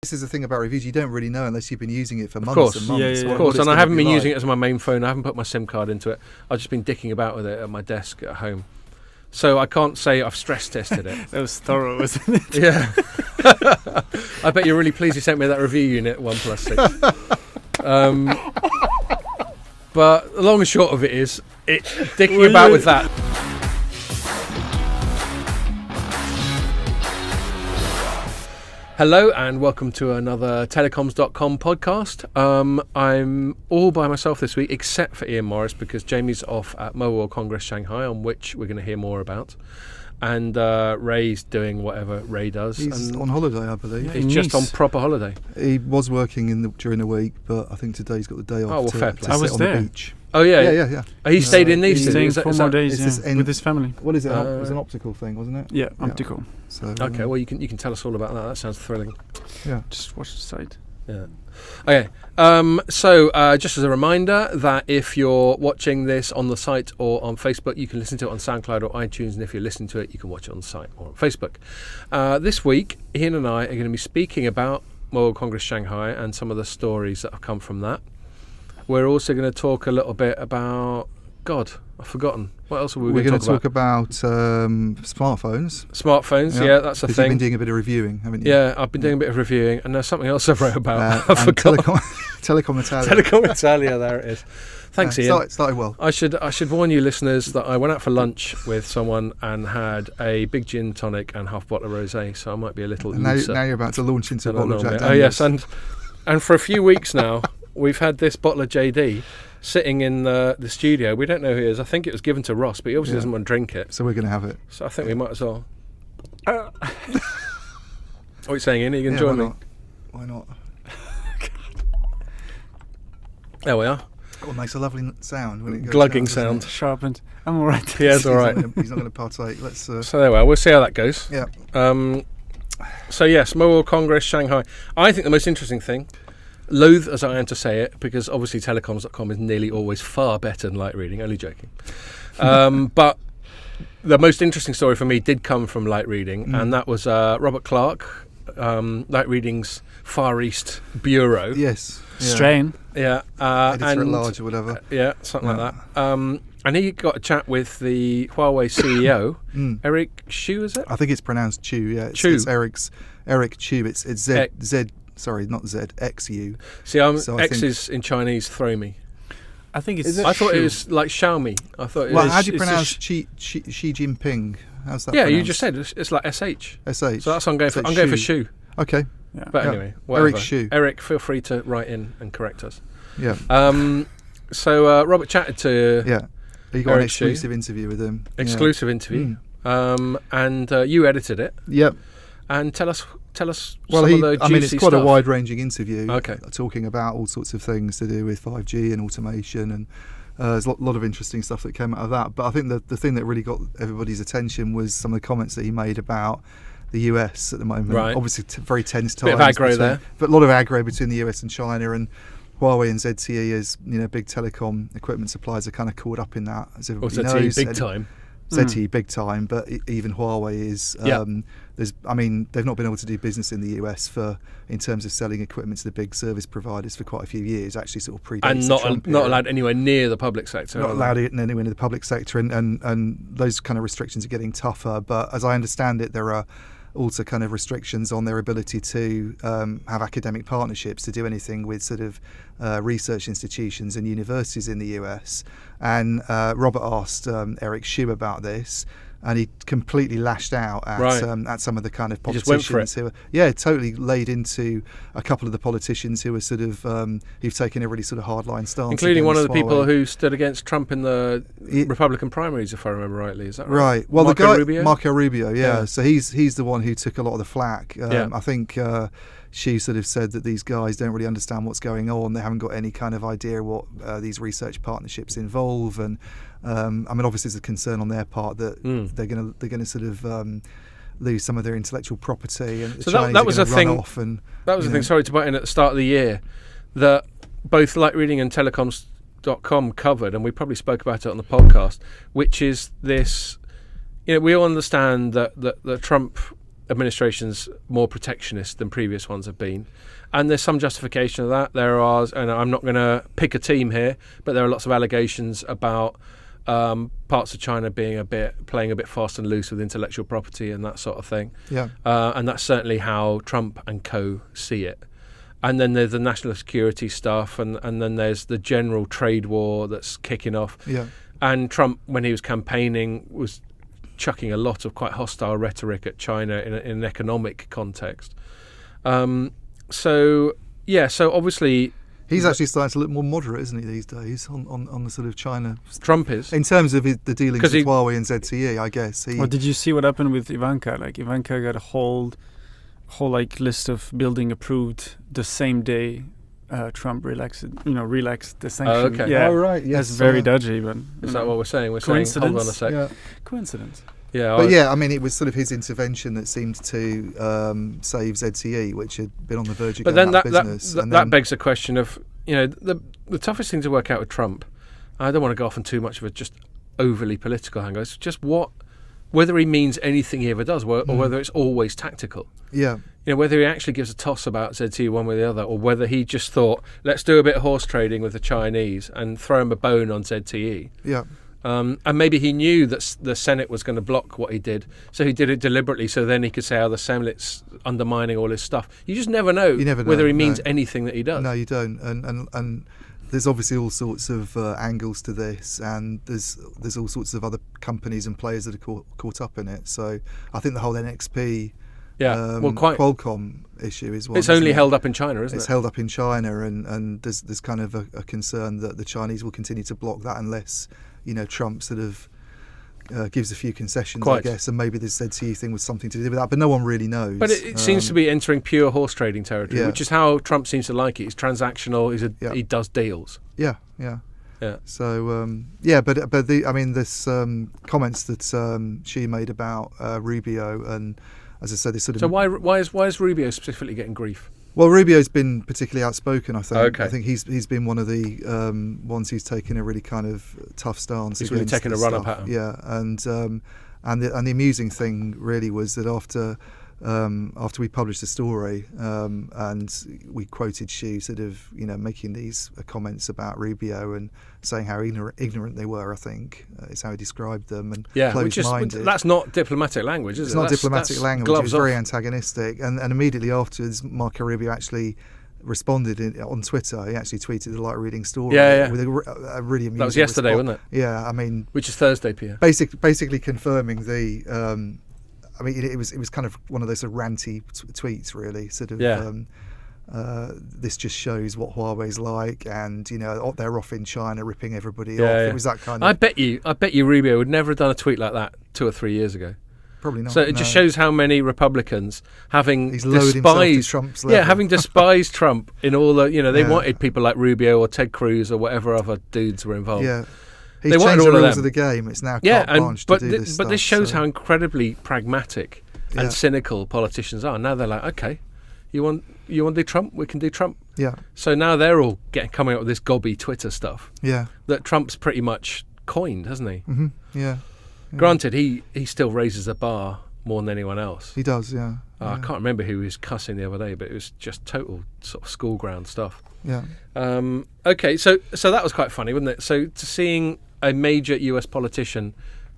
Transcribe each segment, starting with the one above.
This is the thing about reviews, you don't really know unless you've been using it for months and months. Of course, and I haven't been using it as my main phone. I haven't put my SIM card into it. I've just been dicking about with it at my desk at home. So I can't say I've stress tested it. That was thorough, wasn't it? Yeah. I bet you're really pleased you sent me that review unit, 1+6. But the long and short of it is, dicking about with that. Hello and welcome to another Telecoms.com podcast. I'm all by myself this week except for Ian Morris because Jamie's off at Mobile World Congress Shanghai, on which we're going to hear more about. And Ray's doing whatever Ray does. He's on holiday, I believe. He's just on proper holiday. He was working during the week, but I think today he's got the day off. Oh, well, fair play. To sit on the beach. Oh, yeah. Yeah. He stayed in Nice. He's staying 4 more days with his family. What is it? It was an optical thing, wasn't it? Yeah, optical. So, okay, well, you can tell us all about that. That sounds thrilling. Yeah. Just watch the site. Yeah. Okay. So just as a reminder that if you're watching this on the site or on Facebook, you can listen to it on SoundCloud or iTunes, and if you're listening to it, you can watch it on the site or on Facebook. This week, Ian and I are going to be speaking about Mobile Congress Shanghai and some of the stories that have come from that. We're also going to talk a little bit about... God, I've forgotten. What else are we going to talk about? Smartphones. Smartphones, yeah, that's a thing. You've been doing a bit of reviewing, haven't you? Yeah, I've been doing a bit of reviewing, and there's something else I wrote about. And Telecom Italia. Telecom Italia, there it is. Thanks, Ian. Started well. I should warn you, listeners, that I went out for lunch with someone and had a big gin tonic and half a bottle of rosé, so I might be a little looser. Now you're about to launch into a bottle of Jack Daniels. Oh yes, and for a few weeks now, we've had this bottle of JD sitting in the studio. We don't know who he is. I think it was given to Ross, but he obviously doesn't want to drink it. So we're going to have it. So I think we might as well. What are you saying, Ian? Are you going to join me? Why not? There we are. Oh, it makes a lovely sound when it goes glugging down, sound. Sharpened. I'm all right. Yeah, it's all right. He's not going to partake. Let's. So there we are. We'll see how that goes. Yeah. So yes, Mobile Congress Shanghai. I think the most interesting thing, loath as I am to say it, because obviously Telecoms.com is nearly always far better than light reading. Only joking. But the most interesting story for me did come from light reading, and that was Robert Clark, light reading's Far East Bureau. Yes. Yeah. Strain. Yeah. Editor at large or whatever. Yeah, something like that. And he got a chat with the Huawei CEO, Eric Xu, is it? I think it's pronounced Chu. Yeah, Chu. It's Eric Chu. It's Z. Sorry, not Z. XU. See, X's in Chinese throw me. I think it's. I thought it was like Xiaomi. I thought. Well, how do you pronounce Xi Jinping? How's that? Yeah, pronounced? you just said it's like SH. SH. So that's what I'm going for. I'm going for Xu. Okay. Yeah. But anyway, whatever. Eric Xu. Eric, feel free to write in and correct us. Yeah. So Robert chatted to. Yeah. You got an exclusive interview with him. Exclusive interview. And you edited it. Yep. And tell us some of the juicy it's quite stuff. a wide-ranging interview. Okay. Talking about all sorts of things to do with 5G and automation, and there's a lot of interesting stuff that came out of that. But I think the thing that really got everybody's attention was some of the comments that he made about the US at the moment. Right. Obviously, very tense times. Bit of aggro there. But a lot of aggro between the US and China, and Huawei and ZTE, as big telecom equipment suppliers, are kind of caught up in that, as everybody knows. ZTE big time. ZTE big time, but even Huawei is. They've not been able to do business in the US in terms of selling equipment to the big service providers for quite a few years. Actually, sort of predates And not allowed anywhere near the public sector. Not allowed anywhere near the public sector, and those kind of restrictions are getting tougher. But as I understand it, there are also kind of restrictions on their ability to have academic partnerships to do anything with sort of research institutions and universities in the US. And Robert asked Eric Xu about this, and he completely lashed out at some of the kind of politicians who totally laid into a couple of the politicians who were sort of who've taken a really sort of hardline stance, including one of the people who stood against Trump in the Republican primaries, if I remember rightly. Is that right? Right. Well, Rubio? Marco Rubio, yeah. So he's the one who took a lot of the flack. I think she sort of said that these guys don't really understand what's going on. They haven't got any kind of idea what these research partnerships involve, and obviously there's a concern on their part that they're going to sort of lose some of their intellectual property, and so the Chinese that was are a run thing. Off and, that was the thing. Sorry to butt in at the start of the year that both Light Reading and Telecoms.com covered, and we probably spoke about it on the podcast, which is this. We all understand that Trump administration's more protectionist than previous ones have been. And there's some justification of that. There are, and I'm not going to pick a team here, but there are lots of allegations about parts of China playing a bit fast and loose with intellectual property and that sort of thing. Yeah. And that's certainly how Trump and co see it. And then there's the national security stuff, and then there's the general trade war that's kicking off. Yeah. And Trump, when he was campaigning, was chucking a lot of quite hostile rhetoric at China in an economic context. So obviously he's actually starting to look more moderate, isn't he, these days on the sort of China. Trump is, in terms of the dealings with Huawei and ZTE, I guess. Well, did you see what happened with Ivanka? Like Ivanka got a whole like list of building approved the same day Trump relaxed the sanction. Oh, okay. Yeah. Oh, right. Yes. That's very dodgy, but is that what we're saying? We're Coincidence? saying, hold on a sec. Yeah. Coincidence. Yeah, But yeah, I mean, it was sort of his intervention that seemed to save ZTE, which had been on the verge of but going then out of business. that begs the question of, the toughest thing to work out with Trump, I don't want to go off on too much of a just overly political angle, it's just whether he means anything he ever does, or whether it's always tactical. Yeah. Whether he actually gives a toss about ZTE one way or the other, or whether he just thought, let's do a bit of horse trading with the Chinese and throw him a bone on ZTE. Yeah. And maybe he knew that the Senate was going to block what he did, so he did it deliberately, so then he could say, the Senate's undermining all his stuff. You just never know, whether he means anything that he does. No, you don't. And there's obviously all sorts of angles to this, and there's all sorts of other companies and players that are caught up in it. So I think the whole NXP Qualcomm issue is one. It's only held up in China, isn't it? It's held up in China, and there's kind of a concern that the Chinese will continue to block that unless Trump sort of gives a few concessions, I guess, and maybe this ZTE thing was something to do with that, but no one really knows. But it seems to be entering pure horse trading territory, which is how Trump seems to like it. He's transactional. He does deals. Yeah. So this comments that she made about Rubio, and as I said, this sort of. So why is Rubio specifically getting grief? Well, Rubio's been particularly outspoken, I think. Okay. I think he's been one of the ones who's taken a really kind of tough stance. He's really taken a run-up at him. Yeah, and the amusing thing really was that after we published the story and we quoted Xu sort of making these comments about Rubio and saying how ignorant they were, I think is how he described them, and closed-minded. That's not diplomatic language, is it? It's not diplomatic language. It was very antagonistic, and immediately afterwards Marco Rubio actually responded on Twitter. He actually tweeted the light reading story with a really amusing. That was yesterday, wasn't it? Yeah, I mean, which is Thursday, Pierre. Basically confirming the. It was kind of one of those sort of ranty tweets, really. Sort of, this just shows what Huawei's like, and they're off in China ripping everybody off. Yeah. It was that kind of. I bet you Rubio would never have done a tweet like that 2 or 3 years ago. Probably not. So it just shows how many Republicans, having despised Trump's level. having despised Trump in all the, they wanted people like Rubio or Ted Cruz or whatever other dudes were involved. Yeah. He's changed the rules of the game. It's now carte blanche to do this stuff. But this shows how incredibly pragmatic and cynical politicians are. Now they're like, okay, you want to do Trump? We can do Trump. Yeah. So now they're all coming up with this gobby Twitter stuff. Yeah. That Trump's pretty much coined, hasn't he? Mm-hmm. Yeah. Granted, he still raises the bar more than anyone else. He does, yeah. I can't remember who he was cussing the other day, but it was just total sort of school ground stuff. Yeah. Okay, so that was quite funny, wasn't it? So to seeing a major US politician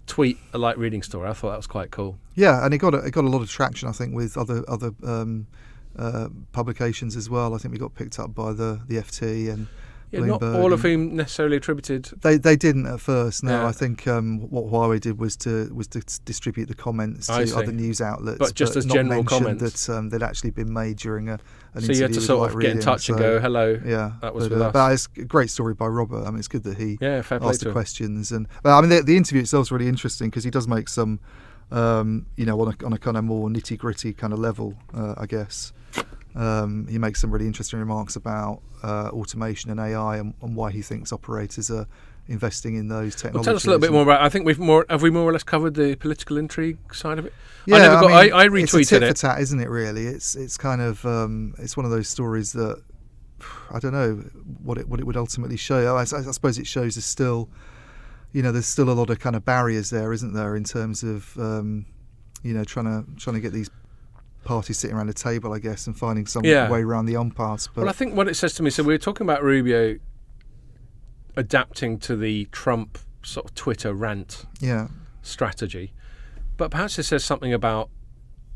tweet a light reading story, I thought that was quite cool. Yeah, and it got a lot of traction, I think, with other publications as well. I think we got picked up by the FT and Bloomberg. Not all of whom necessarily attributed. They didn't at first. No, Yeah. I think what Huawei did was to distribute the comments to other news outlets, but just as not general mention comments that they'd actually been made during an interview. So you had to sort of get in touch and go, hello. Yeah, that was with us. But it's a great story by Robert. I mean, it's good that he fair play asked to the him. questions, but I mean the interview itself is really interesting because he does make some, on a kind of more nitty gritty kind of level, I guess. He makes some really interesting remarks about automation and AI and why he thinks operators are investing in those technologies. Well, tell us a little bit more about. I think have we more or less covered the political intrigue side of it? Yeah, I retweeted it's a tit it. for tat, isn't it? Really, it's kind of it's one of those stories that I don't know what it would ultimately show. I suppose it shows there's still, there's still a lot of kind of barriers there, isn't there, in terms of trying to get these parties sitting around a table, I guess, and finding some Yeah. way around the impasse. But Well, I think what it says to me, so we were talking about Rubio adapting to the Trump sort of Twitter rant yeah, strategy, but perhaps it says something about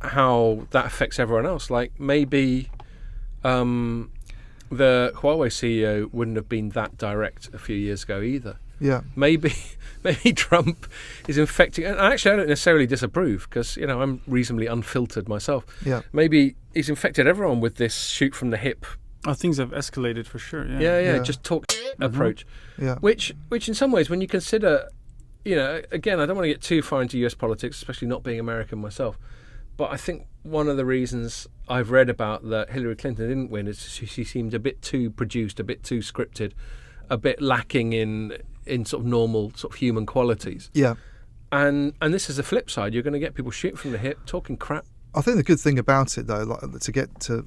how that affects everyone else. Like maybe the Huawei CEO wouldn't have been that direct a few years ago either. yeah, Maybe Trump is infecting, and actually I don't necessarily disapprove because I'm reasonably unfiltered myself. yeah, Maybe he's infected everyone with this shoot from the hip. Oh, things have escalated for sure. Yeah, Yeah. just talk approach. yeah, Which in some ways, when you consider, again, I don't want to get too far into US politics, especially not being American myself, but I think one of the reasons I've read about that Hillary Clinton didn't win is she seemed a bit too produced, a bit too scripted, a bit lacking in sort of normal sort of human qualities. yeah. And this is the flip side. You're going to get people shooting from the hip, talking crap. I think the good thing about it, though, like, to get to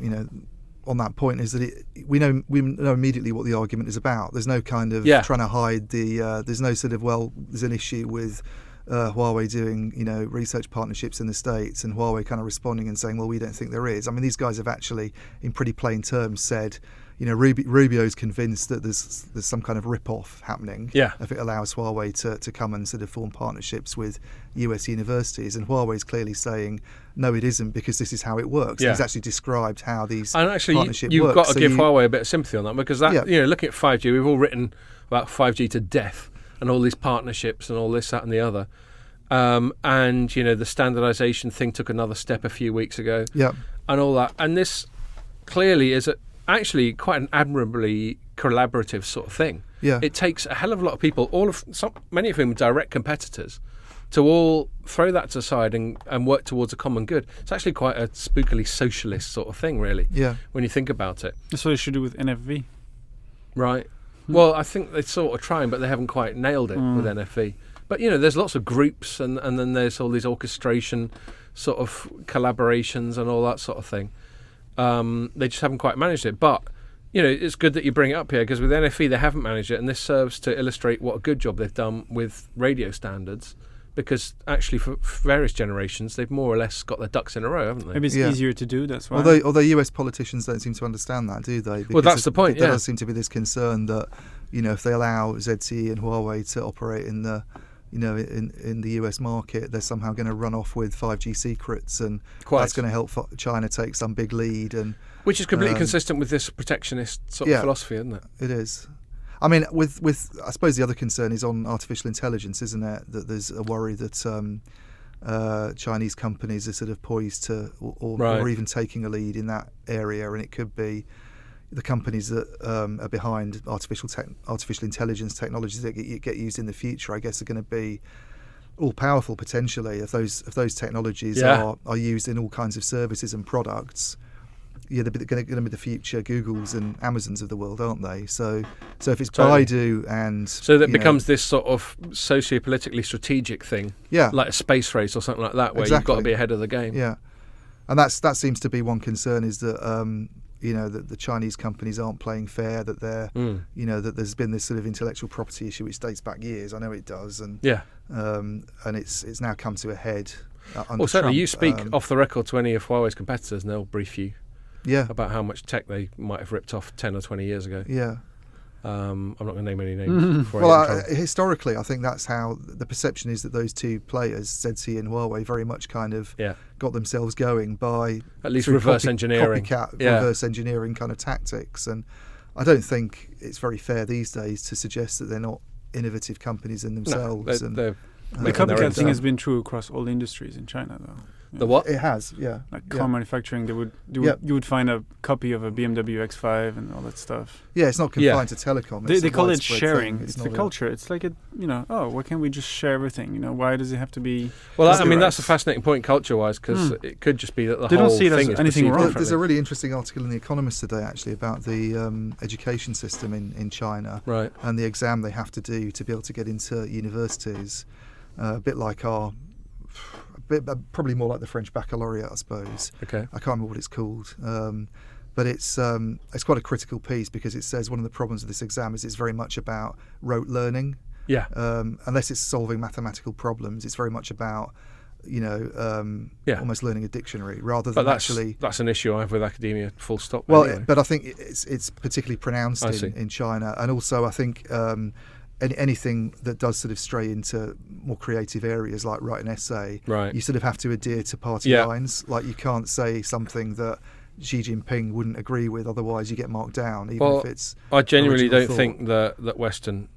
on that point, is that we know immediately what the argument is about. There's no kind of trying to hide the. There's no sort of there's an issue with Huawei doing research partnerships in the States, and Huawei kind of responding and saying, well, we don't think there is. I mean, these guys have actually, in pretty plain terms, said. Rubio's convinced that there's some kind of rip-off happening if it allows Huawei to come and sort of form partnerships with US universities, and Huawei's clearly saying no, it isn't, because this is how it works. Yeah. He's actually described how these And actually, partnership you've works. got to So give Huawei a bit of sympathy on that, because that looking at 5G, we've all written about 5G to death and all these partnerships and all this, that, and the other. And the standardization thing took another step a few weeks ago. Yeah, And all that. And this clearly is actually quite an admirably collaborative sort of thing. yeah, It takes a hell of a lot of people, many of whom direct competitors, to all throw that to the side and work towards a common good. It's actually quite a spookily socialist sort of thing, really, yeah. when you think about it. That's what they should do with NFV. Right. Well, I think they're sort of trying, but they haven't quite nailed it with NFV. But, there's lots of groups, and then there's all these orchestration sort of collaborations and all that sort of thing. They just haven't quite managed it. But, it's good that you bring it up here, because with NFV they haven't managed it, and this serves to illustrate what a good job they've done with radio standards, because actually for various generations they've more or less got their ducks in a row, haven't they? Maybe it's Yeah. easier to do, that's why. Although US politicians don't seem to understand that, do they? Well, that's the point, There yeah. does seem to be this concern that, if they allow ZTE and Huawei to operate in the in the US market, they're somehow going to run off with 5G secrets, and that's going to help China take some big lead. And Which is completely consistent with this protectionist sort of philosophy, isn't it? it is. I mean, with I suppose the other concern is on artificial intelligence, isn't it? That there's a worry that Chinese companies are sort of poised to, or even taking a lead in that area, and it could be the companies that are behind artificial intelligence technologies that get used in the future, I guess, are going to be all powerful potentially if those technologies are used in all kinds of services and products. Yeah, they're going to be the future Googles and Amazons of the world, aren't they? So if it's Baidu and so that becomes this sort of socio-politically strategic thing, like a space race or something like that, where you've got to be ahead of the game. Yeah, and that seems to be one concern, is that that the Chinese companies aren't playing fair, that they're that there's been this sort of intellectual property issue which dates back years. I know it does, and it's now come to a head. Well, certainly Trump. You speak off the record to any of Huawei's competitors, and they'll brief you. Yeah. About how much tech they might have ripped off 10 or 20 years ago. Yeah. I'm not going to name any names. Historically, I think that's how the perception is, that those two players, ZTE and Huawei, very much kind of got themselves going by at least reverse engineering, reverse engineering kind of tactics. And I don't think it's very fair these days to suggest that they're not innovative companies in themselves. The copycat thing has been true across all industries in China, though. The what? It has, yeah. Like car manufacturing, you would find a copy of a BMW X5 and all that stuff. Yeah, it's not confined to telecom. They call it sharing. It's the culture. It's like why can't we just share everything? Why does it have to be? Well, that's a fascinating point culture-wise, because it could just be that the whole don't see it thing as anything wrong. There's a really interesting article in The Economist today, actually, about the education system in China, right, and the exam they have to do to be able to get into universities. A bit like probably more like the French baccalaureate, I suppose. Okay. I can't remember what it's called, but it's quite a critical piece, because it says one of the problems of this exam is it's very much about rote learning. Yeah. Unless it's solving mathematical problems, it's very much about almost learning a dictionary rather But than actually. that's an issue I have with academia. Full stop. Well, anyway. but I think it's particularly pronounced in China, and also I think anything that does sort of stray into more creative areas like write an essay, you sort of have to adhere to party lines. Like you can't say something that Xi Jinping wouldn't agree with, otherwise you get marked down. If it's. I genuinely don't thought. think that Western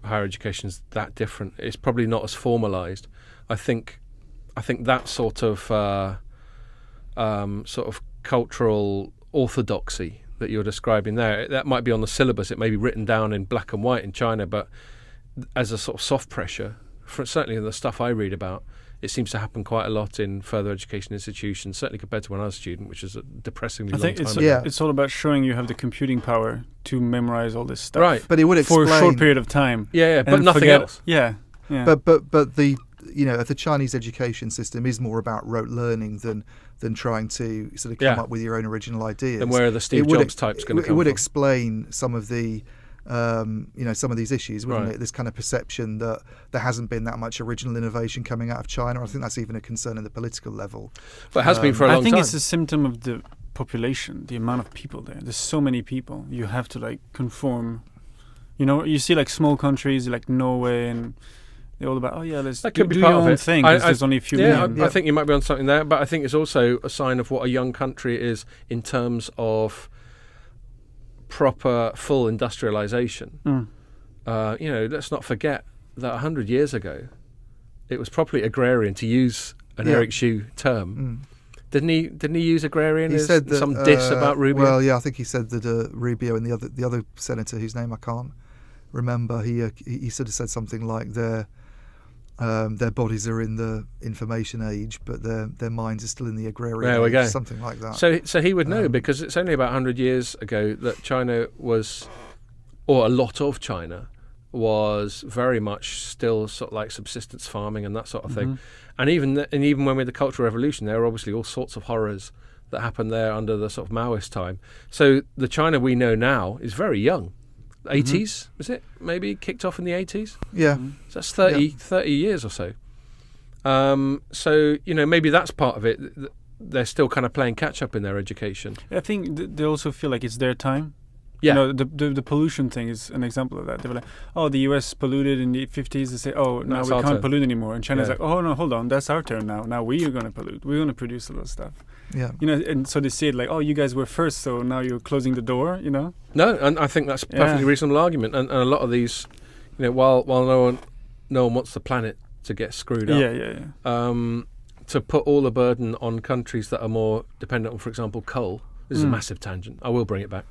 higher education is that different. It's probably not as formalised. I think that sort of cultural orthodoxy that you're describing there, that might be on the syllabus. It may be written down in black and white in China, but as a sort of soft pressure, certainly in the stuff I read about, it seems to happen quite a lot in further education institutions, certainly compared to when I was a student, which is a depressingly long time ago. It's all about showing you have the computing power to memorize all this stuff. Right. But it would explain... For a short period of time. Yeah, but nothing else. Yeah. But the Chinese education system is more about rote learning than trying to sort of come up with your own original ideas. And where are the Steve Jobs types going to come from? It would explain some of the some of these issues, wouldn't it? This kind of perception that there hasn't been that much original innovation coming out of China. I think that's even a concern in the political level. But it has been for a long time. I think it's a symptom of the population, the amount of people there. There's so many people. You have to conform. You see small countries like Norway, and they're all about, let's do your own thing, because there's only a few million. I think you might be on something there, but I think it's also a sign of what a young country is in terms of proper full industrialization. Let's not forget that 100 years ago it was properly agrarian, to use an Eric Xu term. Didn't he use agrarian as said that, some diss about Rubio? Well, yeah, I think he said that Rubio and the other senator whose name I can't remember, he sort of said something like their bodies are in the information age, but their minds are still in the agrarian there we age, go. something like that. So he would know, because it's only about 100 years ago that China was, or a lot of China, was very much still sort of like subsistence farming and that sort of thing. And even when with the Cultural Revolution, there were obviously all sorts of horrors that happened there under the sort of Maoist time. So the China we know now is very young. 80s, was it? Maybe kicked off in the 80s? Yeah. So that's 30 years or so. So, maybe that's part of it. They're still kind of playing catch up in their education. I think they also feel like it's their time. Yeah. The pollution thing is an example of that. They were like, the US polluted in the 50s. They say, now we can't pollute anymore. And China's like, oh, no, hold on. That's our turn now. Now we are going to pollute. We're going to produce a lot of stuff. Yeah. And so they see it like, you guys were first, so now you're closing the door, No, and I think that's a perfectly reasonable argument. And a lot of these, while no one wants the planet to get screwed up, to put all the burden on countries that are more dependent on, for example, coal. This is a massive tangent. I will bring it back.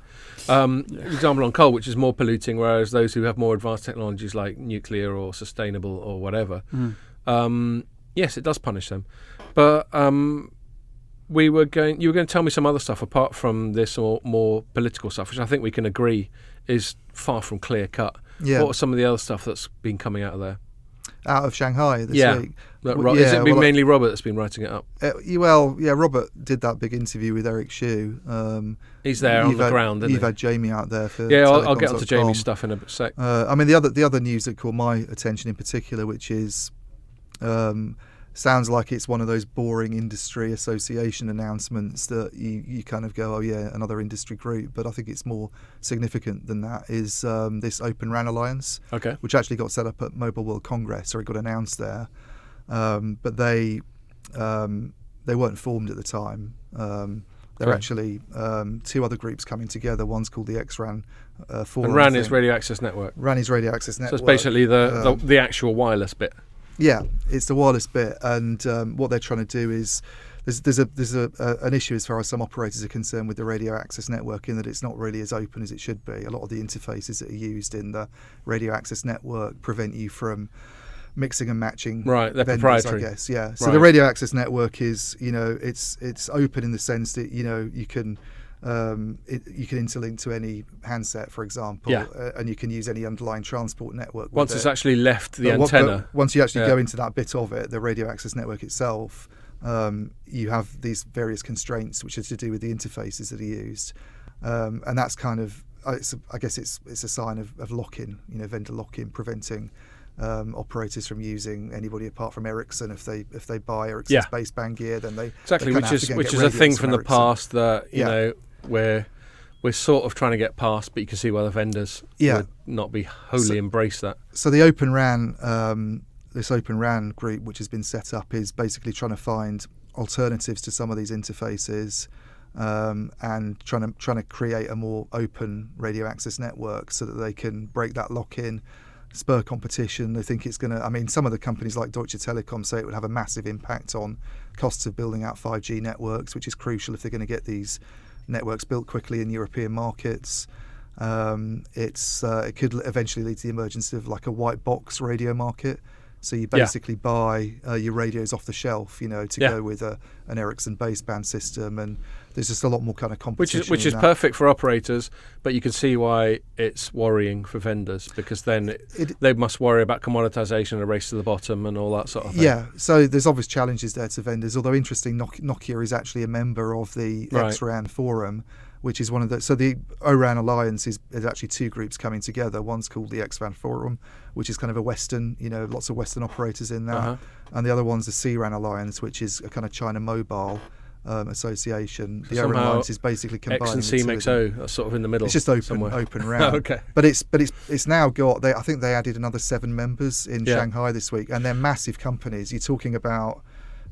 Example on coal, which is more polluting, whereas those who have more advanced technologies like nuclear or sustainable or whatever, yes, it does punish them. But you were going to tell me some other stuff apart from this or more political stuff, which I think we can agree is far from clear cut. Yeah. What are some of the other stuff that's been coming out of there? Out of Shanghai this week. Is it mainly Robert that's been writing it up? Robert did that big interview with Eric Xu. He's there on the ground, isn't he? You've had Jamie out there for I'll get onto Jamie's stuff in a sec. The other news that caught my attention in particular, which is sounds like it's one of those boring industry association announcements that you kind of go, another industry group. But I think it's more significant than that, is this Open RAN Alliance, which actually got set up at Mobile World Congress, or it got announced there. But they weren't formed at the time. They're actually two other groups coming together. One's called the XRAN Forum. And RAN is Radio Access Network. RAN is Radio Access Network. So it's basically the actual wireless bit. Yeah, it's the wireless bit, and what they're trying to do is there's an issue as far as some operators are concerned with the radio access network, in that it's not really as open as it should be. A lot of the interfaces that are used in the radio access network prevent you from mixing and matching they're vendors, proprietary, I guess. Yeah. So the radio access network is, it's open in the sense that you can interlink to any handset, for example, and you can use any underlying transport network. Once it's actually left the antenna. Once you actually go into that bit of it, the radio access network itself, you have these various constraints which are to do with the interfaces that are used, and that's kind of, I guess it's a sign of lock-in, vendor lock-in, preventing operators from using anybody apart from Ericsson. If they buy Ericsson's baseband gear, then they exactly, they which is a thing from the Ericsson. past that you know we're sort of trying to get past, but you can see why the vendors would not be wholly embrace that. So the Open RAN, this Open RAN group, which has been set up, is basically trying to find alternatives to some of these interfaces, and trying to create a more open radio access network so that they can break that lock-in, spur competition. They think it's going to, I mean, some of the companies like Deutsche Telekom say it would have a massive impact on costs of building out 5G networks, which is crucial if they're going to get these networks built quickly in European markets. It could eventually lead to the emergence of like a white box radio market. So you basically buy your radios off the shelf, to go with an Ericsson baseband system, and there's just a lot more kind of competition. Which is perfect for operators, but you can see why it's worrying for vendors, because then they must worry about commoditization, a race to the bottom, and all that sort of thing. Yeah, so there's obvious challenges there to vendors. Although interesting, Nokia is actually a member of the X-RAN forum, which is one of the. So the O-RAN Alliance is actually two groups coming together. One's called the X-RAN Forum, which is kind of a Western, lots of Western operators in that, and the other one's the C-RAN Alliance, which is a kind of China mobile association. The O-RAN Alliance is basically combining X and CMXO, that's sort of in the middle. It's just open RAN. Okay, but it's now got. I think they added another 7 members in Shanghai this week, and they're massive companies. You're talking about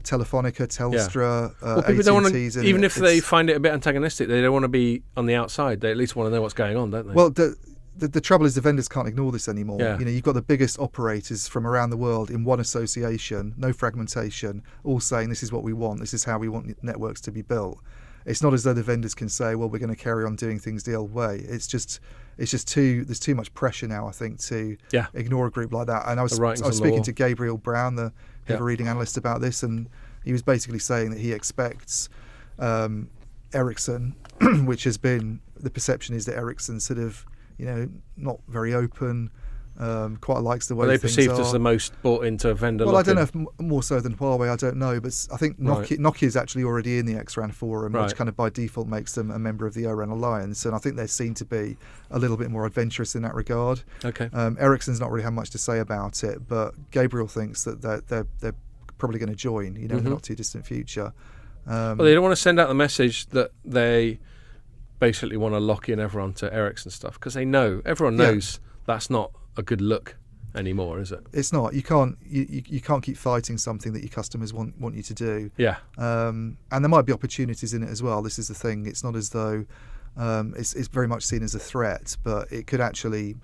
Telefonica, Telstra, people don't want to, AT&Ts, even if they find it a bit antagonistic, they don't want to be on the outside. They at least want to know what's going on, don't they? Well, the trouble is the vendors can't ignore this anymore. Yeah. You've got the biggest operators from around the world in one association, no fragmentation, all saying this is what we want, this is how we want networks to be built. It's not as though the vendors can say, well, we're going to carry on doing things the old way. It's just there's too much pressure now, I think, to ignore a group like that. And I was speaking to Gabriel Brown, the head of reading analyst, about this, and he was basically saying that he expects Ericsson, which has been, the perception is that Ericsson sort of, not very open, quite likes the way things are. Are they perceived as the most bought into vendor? Well, I don't know if more so than Huawei, I don't know, but I think Nokia is actually already in the X-RAN forum, which kind of by default makes them a member of the O-RAN Alliance, and I think they're seen to be a little bit more adventurous in that regard. Okay. Ericsson's not really had much to say about it, but Gabriel thinks that they're probably going to join, in the not too distant future. Well, they don't want to send out the message that they basically want to lock in everyone to Ericsson stuff, because everyone knows that's not a good look anymore, is it? It's not. You can't keep fighting something that your customers want you to do. Yeah. And there might be opportunities in it as well. This is the thing. It's not as though it's very much seen as a threat, but it could actually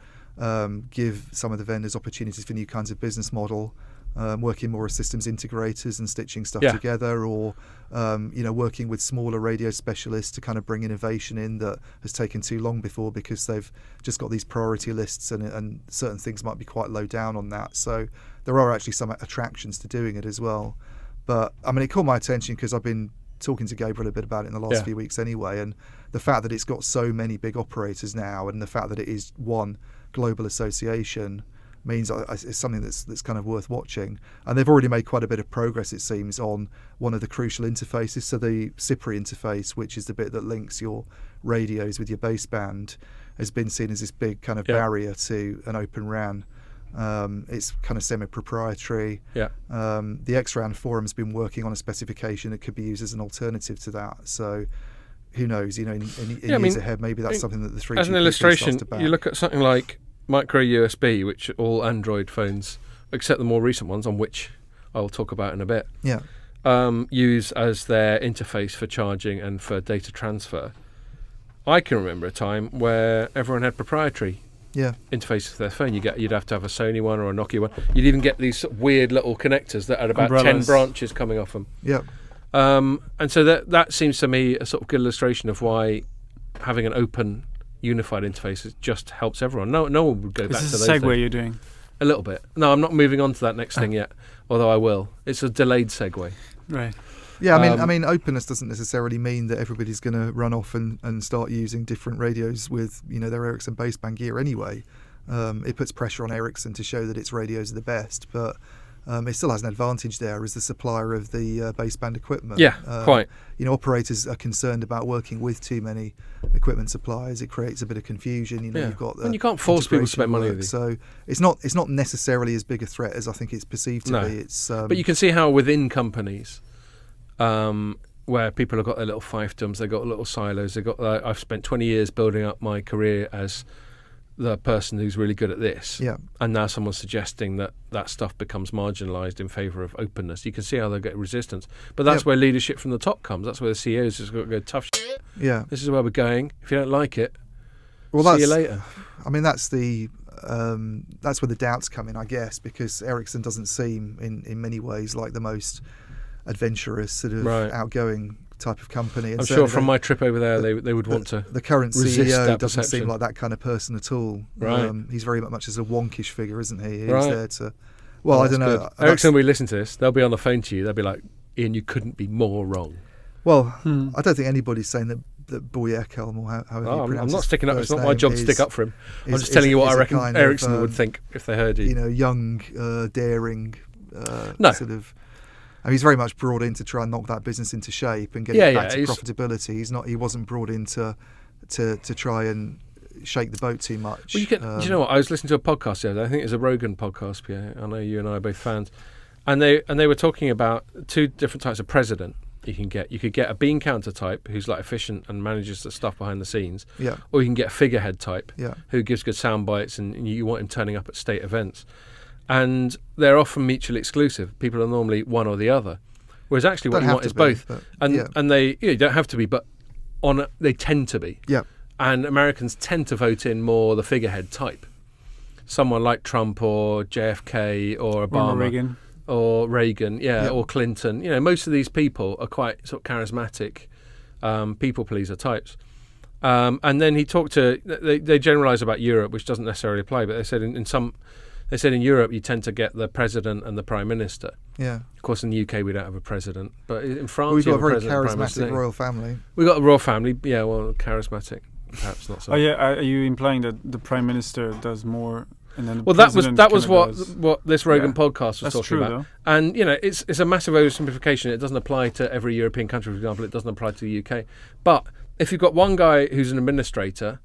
give some of the vendors opportunities for new kinds of business model. Working more as systems integrators and stitching stuff together, or working with smaller radio specialists to kind of bring innovation in that has taken too long before, because they've just got these priority lists and certain things might be quite low down on that. So there are actually some attractions to doing it as well. But I mean, it caught my attention because I've been talking to Gabriel a bit about it in the last few weeks anyway, and the fact that it's got so many big operators now, and the fact that it is one global association, means it's something that's kind of worth watching. And they've already made quite a bit of progress, it seems, on one of the crucial interfaces. So the CIPRI interface, which is the bit that links your radios with your baseband, has been seen as this big kind of barrier to an Open RAN. It's kind of semi-proprietary. The X-RAN forum has been working on a specification that could be used as an alternative to that. So who knows? In years ahead, maybe that's something that the 3GPP as an illustration, starts to back. You look at something like micro USB, which all Android phones, except the more recent ones, on which I'll talk about in a bit, use as their interface for charging and for data transfer. I can remember a time where everyone had proprietary interfaces for their phone. You'd have to have a Sony one or a Nokia one. You'd even get these weird little connectors that had about Umbrellas. 10 branches coming off them. And so that seems to me a sort of good illustration of why having an open, unified interface just helps everyone. No one would go back to those. Is this a segue you're doing? A little bit. No, I'm not moving on to that next thing yet, although I will. It's a delayed segue. Right. Yeah, I mean, openness doesn't necessarily mean that everybody's going to run off and start using different radios with their Ericsson baseband gear anyway. It puts pressure on Ericsson to show that its radios are the best, but it still has an advantage there as the supplier of the baseband equipment. Yeah, quite. Operators are concerned about working with too many equipment suppliers. It creates a bit of confusion. You've got and you can't force people to spend money with you. So it's not necessarily as big a threat as I think it's perceived to be. It's but you can see how within companies, where people have got their little fiefdoms, they've got little silos. They've got. I've spent 20 years building up my career as the person who's really good at this, and now someone's suggesting that stuff becomes marginalised in favour of openness. You can see how they get resistance, but that's where leadership from the top comes. That's where the CEOs just got to go tough shit. Yeah, this is where we're going. If you don't like it, see you later. I mean, that's where the doubts come in, I guess, because Ericsson doesn't seem in many ways like the most adventurous, sort of outgoing type of company. And I'm sure from my trip over there, they would want to. The current CEO doesn't seem like that kind of person at all. Right. He's very much as a wonkish figure, isn't he? He's right. there to. Well, I don't know. Good. Ericsson, we listen to this. They'll be on the phone to you. They'll be like, "Ian, you couldn't be more wrong." Well, I don't think anybody's saying that Boy Ekhelm or however you pronounce. I'm not sticking up. It's not my job to stick up for him. I'm just is, telling you what is I reckon kind Ericsson of, would think if they heard you. Young, daring, sort of. I mean, he's very much brought in to try and knock that business into shape and get it back to profitability. He wasn't brought in to try and shake the boat too much. Well, do you know what? I was listening to a podcast the other day. I think it was a Rogan podcast, Pierre. I know you and I are both fans. And they were talking about two different types of president you can get. You could get a bean counter type who's like efficient and manages the stuff behind the scenes. Yeah. Or you can get a figurehead type Yeah. who gives good sound bites and you want him turning up at state events. And they're often mutually exclusive. People are normally one or the other. Whereas actually what you want is both. And they you don't have to be, but they tend to be. Yeah. And Americans tend to vote in more the figurehead type. Someone like Trump or JFK or Obama. Or Reagan, or Clinton. Most of these people are quite sort of charismatic people pleaser types. And then he talked to, they generalise about Europe, which doesn't necessarily apply, but they said in Europe you tend to get the president and the prime minister. Yeah. Of course, in the UK we don't have a president, but in France we've got a very charismatic royal family. We've got a royal family, charismatic, perhaps not so. Oh yeah, are you implying that the prime minister does more? And then that was what this Rogan podcast was talking about. Though. And it's a massive oversimplification. It doesn't apply to every European country, for example. It doesn't apply to the UK. But if you've got one guy who's an administrator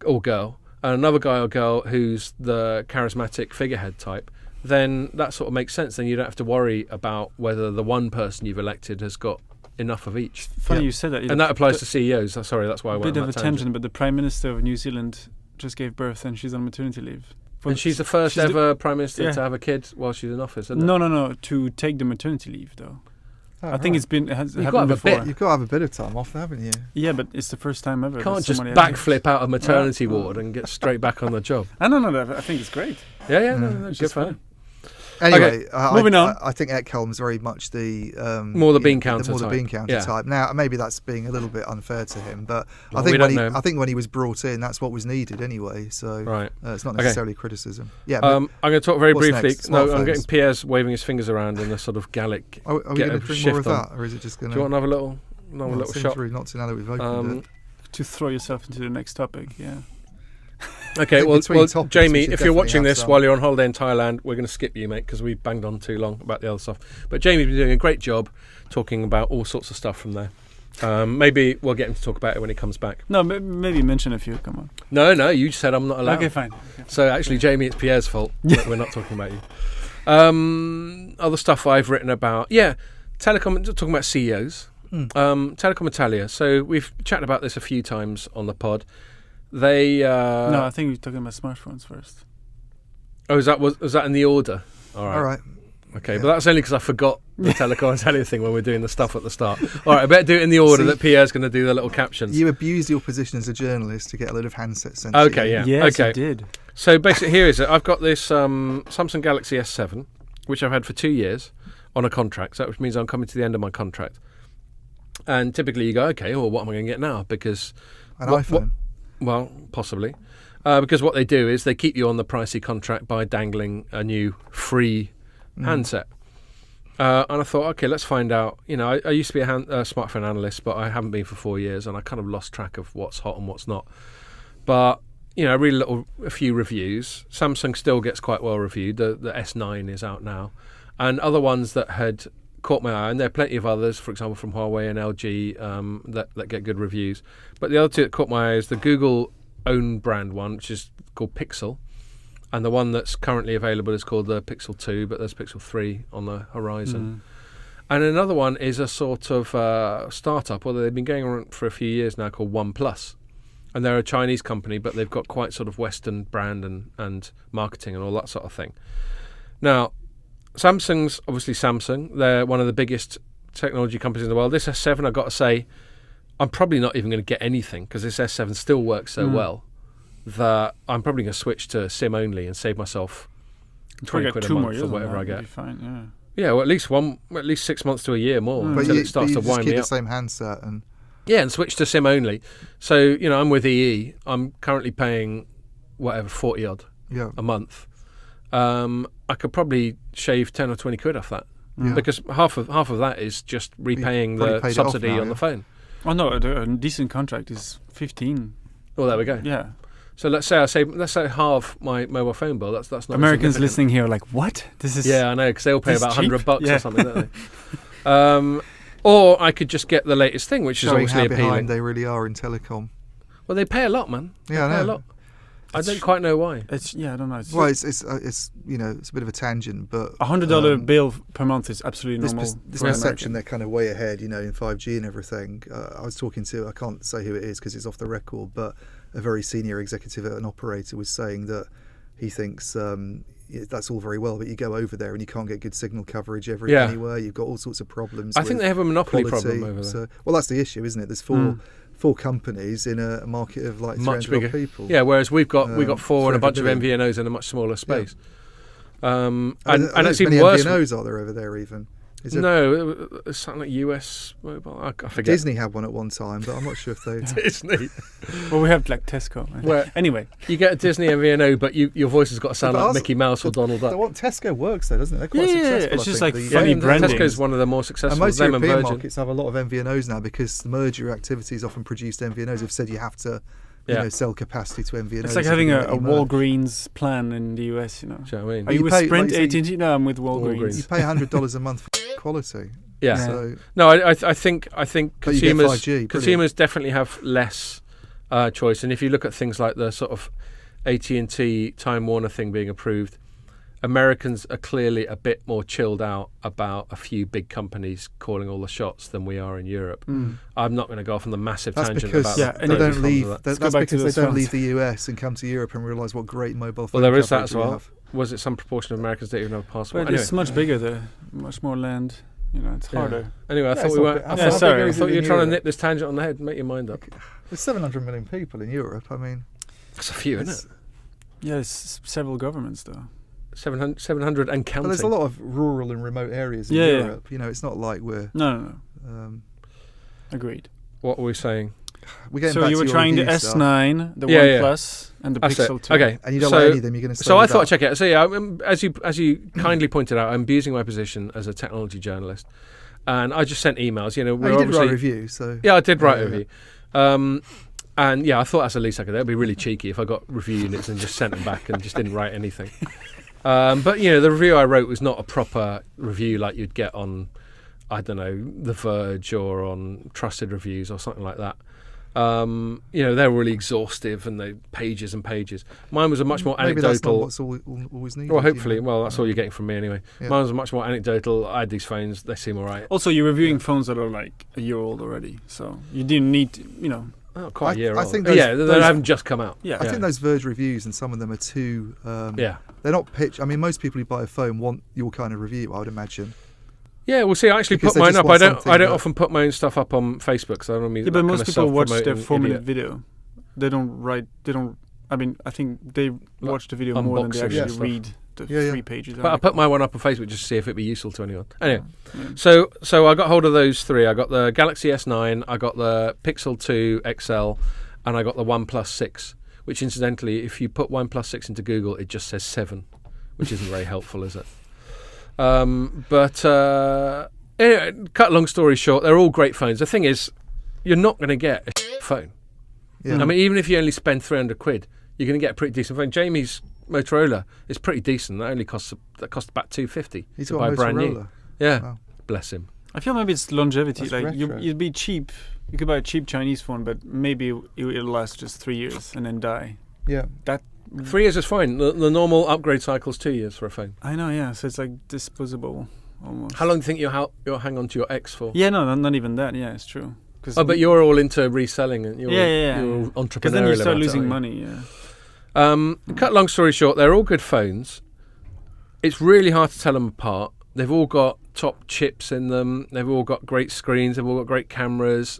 or girl and another guy or girl who's the charismatic figurehead type, then that sort of makes sense. Then you don't have to worry about whether the one person you've elected has got enough of each. Funny you said that. And that applies to CEOs. Sorry, that's why I went on that tangent. Bit of a tangent, but the Prime Minister of New Zealand just gave birth and she's on maternity leave. And she's the first ever Prime Minister to have a kid while she's in office, isn't it? No. To take the maternity leave, though. I think it's happened before. You've got to have a bit of time off, haven't you? Yeah, but it's the first time ever. You can't just backflip out of maternity ward and get straight back on the job. No, I think it's great. Yeah, good for her. Anyway, moving on. I think Ekhelm's very much the more the bean counter type. Now, maybe that's being a little bit unfair to him, but I think when he was brought in, that's what was needed anyway. So it's not necessarily criticism. Yeah. I'm going to talk very briefly. Next? No, I'm getting Pierre's waving his fingers around in a sort of Gallic. Are we going to drink more of that, or is it just going to? Do you want another little shot? Rude not to now that we've opened it. To throw yourself into the next topic, yeah. Okay, well, Jamie, if you're watching this while you're on holiday in Thailand, we're going to skip you, mate, because we banged on too long about the other stuff. But Jamie's been doing a great job talking about all sorts of stuff from there. Maybe we'll get him to talk about it when he comes back. No, maybe mention a few. Come on. No, you said I'm not allowed. Okay, fine. So actually, Jamie, it's Pierre's fault. We're not talking about you. Other stuff I've written about. Yeah, Telecom, talking about CEOs. Telecom Italia. So we've chatted about this a few times on the pod. They no, I think we're talking about smartphones first. Oh, was that in the order? All right. Okay, but that's only because I forgot the Telecom Italia thing when we're doing the stuff at the start. All right, I better do it in the order that Pierre's going to do the little captions. You abused your position as a journalist to get a load of handsets sent. Okay, yeah. Yes, okay. you did. So basically, here is it. I've got this Samsung Galaxy S7, which I've had for 2 years on a contract. So which means I'm coming to the end of my contract. And typically, you go, okay, well, what am I going to get now? Because an iPhone. Well, possibly. Because what they do is they keep you on the pricey contract by dangling a new free handset. And I thought, okay, let's find out. I used to be a smartphone analyst, but I haven't been for 4 years, and I kind of lost track of what's hot and what's not. But, I read a few reviews. Samsung still gets quite well reviewed. The S9 is out now. and other ones that had caught my eye, and there are plenty of others, for example, from Huawei and LG that get good reviews. But the other two that caught my eye is the Google own brand one, which is called Pixel, and the one that's currently available is called the Pixel 2, but there's Pixel 3 on the horizon. And another one is a sort of startup, although they've been going on for a few years now, called OnePlus. And they're a Chinese company, but they've got quite sort of Western brand and marketing and all that sort of thing. Now, Samsung's obviously Samsung. They're one of the biggest technology companies in the world. This S7, I've got to say, I'm probably not even going to get anything because this S7 still works so well that I'm probably going to switch to SIM only and save myself 20 quid a month or whatever I get. Be fine, yeah, well, at least 6 months to a year more until it starts to wind me up. But you keep the same handset and... Yeah, and switch to SIM only. So, I'm with EE. I'm currently paying, 40 odd a month. I could probably shave 10 or 20 quid off that. Yeah. Because half of that is just repaying the subsidy on the phone. Oh, no, a decent contract is 15. Well, there we go. Yeah. So let's say half my mobile phone bill. That's not Americans listening here are like, what? This is... Yeah, I know, because they all pay about $100 or something, don't they? Or I could just get the latest thing, which is obviously appealing. Behind they really are in telecom. Well, they pay a lot, man. Yeah, they pay a lot. I don't quite know why. I don't know. It's a bit of a tangent, but $100 bill per month is absolutely normal. This perception they're kind of way ahead, in 5G and everything. I was talking to, I can't say who it is because it's off the record, but a very senior executive at an operator was saying that he thinks that's all very well, but you go over there and you can't get good signal coverage anywhere. You've got all sorts of problems. I think they have a monopoly quality. Problem over there. Well, that's the issue, isn't it? There's four companies in a market of like much 300 bigger people. Yeah, whereas we've got four and a bunch of MVNOs in a much smaller space. Yeah. And it's even worse. MVNOs are there over there even? No, it's something like US mobile. I forget. Disney had one at one time, but I'm not sure if they... Disney. Well, we have like Tesco. Where anyway. You get a Disney MVNO, but your voice has got to sound like Mickey Mouse or Donald Duck. Tesco works though, doesn't it? They're quite successful. It's just like funny branding. Tesco's one of the more successful. And most European markets have a lot of MVNOs now because the merger activities often produced MVNOs have said you have to sell capacity to MVNOs. It's like having a Walgreens plan in the US, Do you know what I mean? Are you with Sprint, AT&T? No, I'm with Walgreens. You pay $100 a month for quality. Yeah. So, no, I think consumers 5G, consumers definitely have less choice. And if you look at things like the sort of AT&T Time Warner thing being approved, Americans are clearly a bit more chilled out about a few big companies calling all the shots than we are in Europe. I'm not going to go off on the massive tangent about and they don't leave. That's because they don't leave the US and come to Europe and realise what great mobile phone. Well, there is that as well. Was it some proportion of Americans that even have a passport? Well, it's much bigger there, much more land. It's harder. Anyway, I thought we weren't. I thought you were trying to nip this tangent on the head. Make your mind up. There's 700 million people in Europe. I mean, that's a few, isn't it? Yeah, it's several governments though. 700 and counting. But there's a lot of rural and remote areas in Europe. It's not like we're... No. Agreed. What were we saying? So you were trying the S9, the OnePlus, and the Pixel 2. Okay. And you don't like any of them, you're going to So I thought I'd check it out. So as you kindly pointed out, I'm abusing my position as a technology journalist. And I just sent emails. You did write a review, so... Yeah, I did write a review. And I thought that's the least I could do. It would be really cheeky if I got review units and just sent them back and just didn't write anything. But the review I wrote was not a proper review like you'd get on, I don't know, The Verge or on Trusted Reviews or something like that. They're really exhaustive and they pages and pages. Mine was a much more anecdotal. Maybe that's not what's always needed. Well, hopefully. Well, that's all you're getting from me anyway. Yeah. Mine was much more anecdotal. I had these phones; they seem all right. Also, you're reviewing phones that are like a year old already, so you didn't need to, quite a year old. I think they haven't just come out. Yeah, I think those Verge reviews and some of them are too. They're not pitch. I mean, most people who buy a phone want your kind of review, I would imagine. Yeah, well, see, I actually put mine up. I don't often put my own stuff up on Facebook because I don't mean. Yeah, but most people watch their 4-minute video. They don't write. They don't. I mean, I think they watch the video more than they actually read the 3 pages. But I put my one up on Facebook just to see if it'd be useful to anyone. Anyway, so I got hold of those 3. I got the Galaxy S9, I got the Pixel 2 XL, and I got the OnePlus 6. Which, incidentally, if you put OnePlus 6 into Google, it just says 7, which isn't very helpful, is it? Anyway, cut a long story short, they're all great phones. The thing is, you're not going to get a phone. Yeah. I mean, even if you only spend 300 quid, you're going to get a pretty decent phone. Jamie's Motorola is pretty decent. That costs about $250 He's to got buy a brand new. Motorola. Yeah, Wow. bless him. I feel maybe it's longevity. That's Like retro. you'd be cheap. You could buy a cheap Chinese phone, but maybe it'll last just 3 years and then die. Yeah. 3 years is fine. The normal upgrade cycle is 2 years for a phone. I know, yeah. So it's like disposable almost. How long do you think you'll hang on to your X for? Yeah, no, not even that. Yeah, it's true. Oh, but you're all into reselling and you're all entrepreneurial. Because then you start about it, losing aren't you? money. Yeah. Cut long story short, they're all good phones. It's really hard to tell them apart. They've all got top chips in them. They've all got great screens. They've all got great cameras.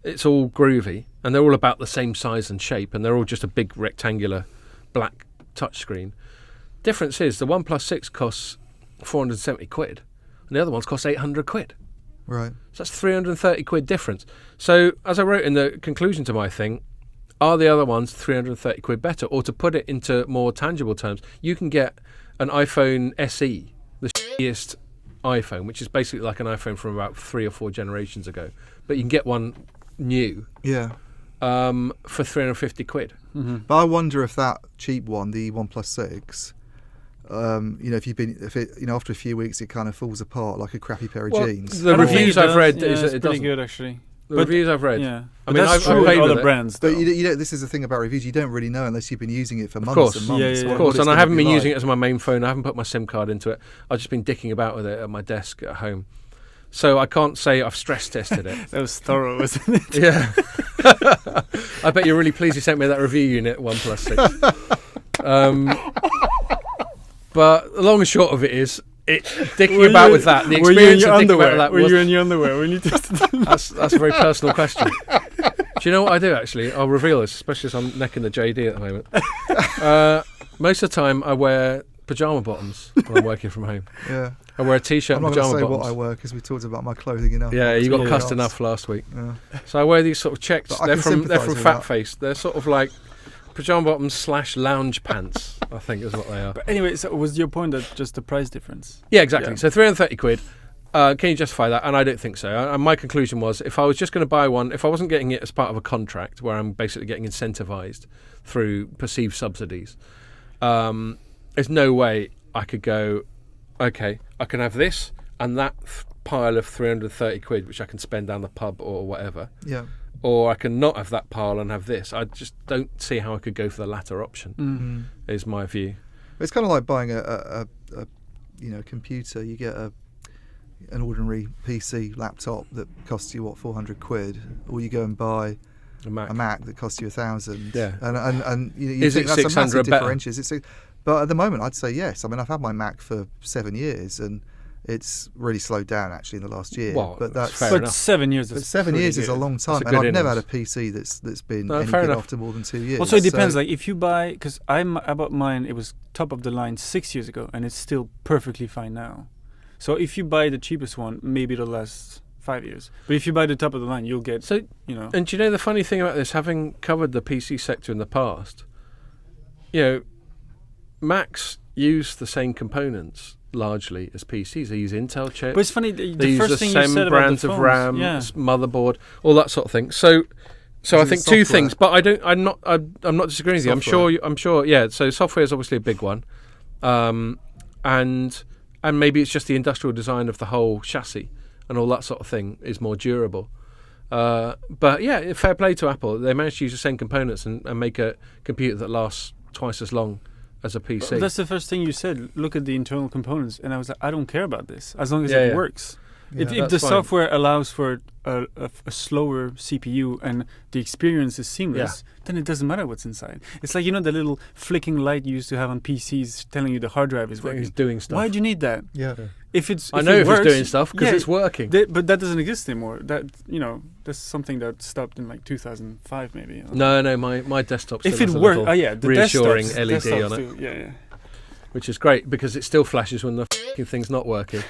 It's all groovy, and they're all about the same size and shape, and they're all just a big rectangular black touchscreen. Difference is the OnePlus 6 costs 470 quid, and the other ones cost 800 quid. Right. So that's 330 quid difference. So as I wrote in the conclusion to my thing, are the other ones 330 quid better? Or to put it into more tangible terms, you can get an iPhone SE, the shittiest iPhone, which is basically like an iPhone from about 3 or 4 generations ago, but you can get one new Yeah. for 350 quid. Mm-hmm. But I wonder if that cheap one, the OnePlus 6, after a few weeks it kind of falls apart like a crappy pair of jeans. The I don't think reviews it I've does. read Yeah, is that it's it pretty doesn't. good actually. The reviews I've read. Yeah, I mean, that's I've true played with with other it. brands. But Though. this is the thing about reviews. You don't really know unless you've been using it for months course. and months. Yeah, yeah, Of course, and I haven't been using it as my main phone. I haven't put my SIM card into it. I've just been dicking about with it at my desk at home. So I can't say I've stress tested it. That was thorough, wasn't it? Yeah. I bet you're really pleased you sent me that review unit, OnePlus 6. But the long and short of it is, dicking about with that, the experience of dicking about with that Were was... you in your underwear when you tested them? That's a very personal question. Do you know what I do, actually? I'll reveal this, especially as I'm necking the JD at the moment. Most of the time, I wear pyjama bottoms when I'm working from home. Yeah. I wear a T-shirt I'm and not going pyjama to say bottoms. what I wear because we talked about my clothing enough. Yeah, you got Yeah. cussed enough last week. Yeah. So I wear these sort of checks. But I They're can from sympathise with Fat that. Face. They're sort of like pyjama bottoms / lounge pants, I think is what they are. But anyway, so was your point that just the price difference? Yeah, exactly. Yeah. So 330 quid. Can you justify that? And I don't think so. And my conclusion was, if I was just going to buy one, if I wasn't getting it as part of a contract where I'm basically getting incentivized through perceived subsidies, there's no way I could go, okay, I can have this and that pile of 330 quid, which I can spend down the pub or whatever. Yeah. Or I can not have that pile and have this. I just don't see how I could go for the latter option, Mm. is my view. It's kind of like buying a computer. You get an ordinary PC laptop that costs you 400 quid, or you go and buy A Mac. a Mac that costs you 1,000. Yeah. And you Is think it that's a 600 massive better? differential. But at the moment, I'd say yes. I mean, I've had my Mac for 7 years, and it's really slowed down actually in the last year. Well, but that's fair But enough. 7 years. But Is 7 pretty years is a good. long time, a and good I've never had a innings. PC that's been No, any fair good enough. after more than 2 years. Also, it depends. So- Like if you buy, because I bought mine, it was top of the line 6 years ago, and it's still perfectly fine now. So if you buy the cheapest one, maybe it'll last 5 years. But if you buy the top of the line, you'll get, So, and do you know the funny thing about this, having covered the PC sector in the past, Macs use the same components largely as PCs. They use Intel chips. But it's funny. They The use first the thing you same said about the brands phones, of RAM, yeah. motherboard, all that sort of thing. So I Is it think two software? things. But I'm not disagreeing with you. I'm sure. Yeah. So software is obviously a big one, and maybe it's just the industrial design of the whole chassis and all that sort of thing is more durable. But yeah, fair play to Apple. They managed to use the same components and make a computer that lasts twice as long as a PC. That's the first thing you said. Look at the internal components, and I was like, I don't care about this as long as Yeah, it yeah. works. Yeah. If That's the fine. software allows for a slower CPU and the experience is seamless, then it doesn't matter what's inside. It's like the little flicking light you used to have on PCs telling you the hard drive is working. It's doing stuff. Why do you need that? Yeah. If it's I if know it if works, it's doing stuff because yeah, it's working. But that doesn't exist anymore. That that's something that stopped in like 2005 maybe. No, my desktop still If it has a works, little the reassuring desktops LED on it, do, yeah. which is great because it still flashes when the f***ing thing's not working.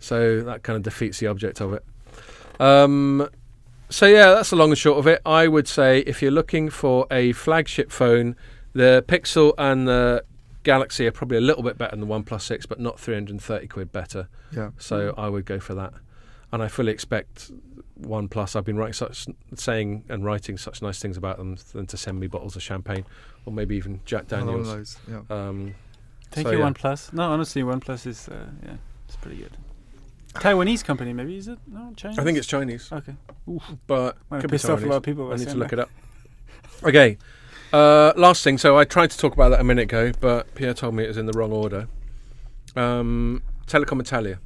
So that kind of defeats the object of it. So yeah, that's the long and short of it. I would say if you're looking for a flagship phone, the Pixel and the Galaxy are probably a little bit better than the OnePlus 6, but not 330 quid better. Yeah. So I would go for that. And I fully expect OnePlus, I've been writing such nice things about them than to send me bottles of champagne or maybe even Jack Daniels. One of those, yeah. Thank you, OnePlus. No, honestly, OnePlus is it's pretty good. Taiwanese company, maybe, is it? No, Chinese. I think it's Chinese. Okay. But Might could be piss off a lot of Taiwanese. people. I need to look it up. Okay. Last thing. So I tried to talk about that a minute ago, but Pierre told me it was in the wrong order. Telecom Italia.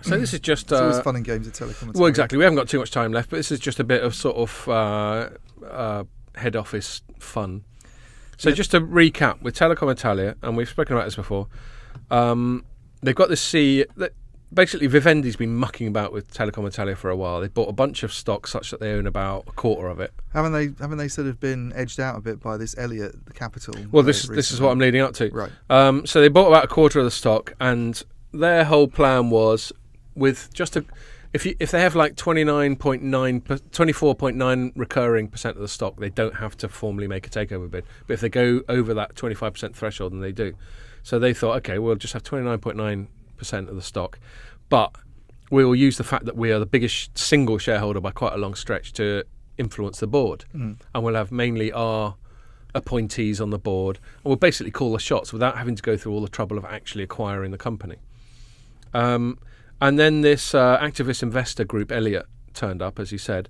So this is just... It's always fun and games at Telecom Italia. Well, exactly. We haven't got too much time left, but this is just a bit of sort of head office fun. So just to recap, with Telecom Italia, and we've spoken about this before, they've got this basically Vivendi's been mucking about with Telecom Italia for a while. They bought a bunch of stock such that they own about a quarter of it. Haven't they sort of been edged out a bit by this Elliott, the capital? Well, this is what I'm leading up to. Right. So they bought about a quarter of the stock, and their whole plan was with if they have like 24.9 recurring percent of the stock, they don't have to formally make a takeover bid. But if they go over that 25% threshold, then they do. So they thought, okay, we'll just have 29.9% of the stock, but we will use the fact that we are the biggest single shareholder by quite a long stretch to influence the board, and we'll have mainly our appointees on the board, and we'll basically call the shots without having to go through all the trouble of actually acquiring the company. And then this activist investor group, Elliott, turned up, as you said,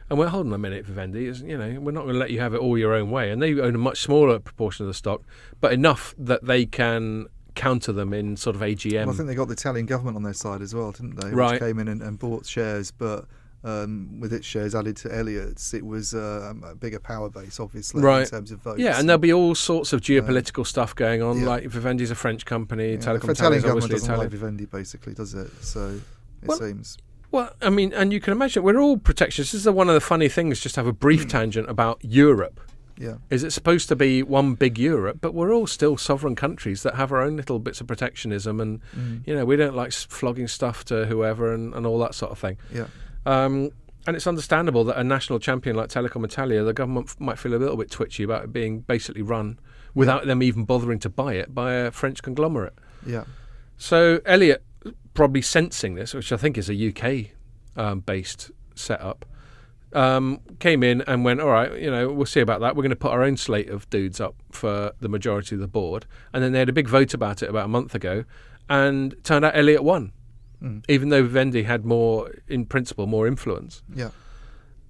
and went, hold on a minute, Vivendi, we're not going to let you have it all your own way. And they own a much smaller proportion of the stock, but enough that they can counter them in sort of AGM. Well, I think they got the Italian government on their side as well, didn't they? Right. Which came in and bought shares, but with its shares added to Elliott's, it was a bigger power base, obviously, in terms of votes. Yeah, and there'll be all sorts of geopolitical stuff going on. Like Vivendi's a French company, Telecom Italia is obviously doesn't Italian. like Vivendi, basically, does it? So it seems. Well, I mean, and you can imagine we're all protectionists. This is one of the funny things. Just to have a brief tangent about Europe. Yeah. Is it supposed to be one big Europe, but we're all still sovereign countries that have our own little bits of protectionism, and we don't like flogging stuff to whoever and all that sort of thing. Yeah. And it's understandable that a national champion like Telecom Italia, the government might feel a little bit twitchy about it being basically run without them even bothering to buy it by a French conglomerate. Yeah. So Elliott, probably sensing this, which I think is a UK based setup, came in and went, all right, we'll see about that. We're going to put our own slate of dudes up for the majority of the board. And then they had a big vote about it about a month ago, and it turned out Elliott won. Even though Vivendi had in principle, more influence. Yeah.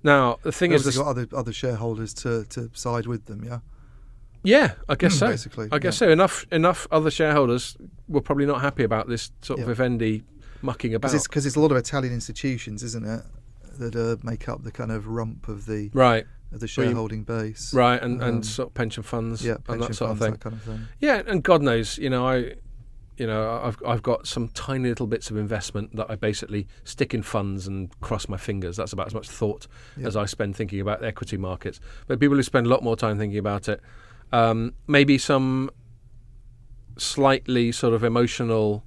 Now, the thing is... They've got other shareholders to side with them, yeah? Yeah, I guess so. Basically. I guess so. Enough other shareholders were probably not happy about this sort of Vivendi mucking about. Because it's a lot of Italian institutions, isn't it, that make up the kind of rump of the shareholding base. Right, and sort of pension funds and that sort of thing. That kind of thing. Yeah, and God knows, I've got some tiny little bits of investment that I basically stick in funds and cross my fingers. That's about as much thought as I spend thinking about equity markets. But people who spend a lot more time thinking about it, maybe some slightly sort of emotional,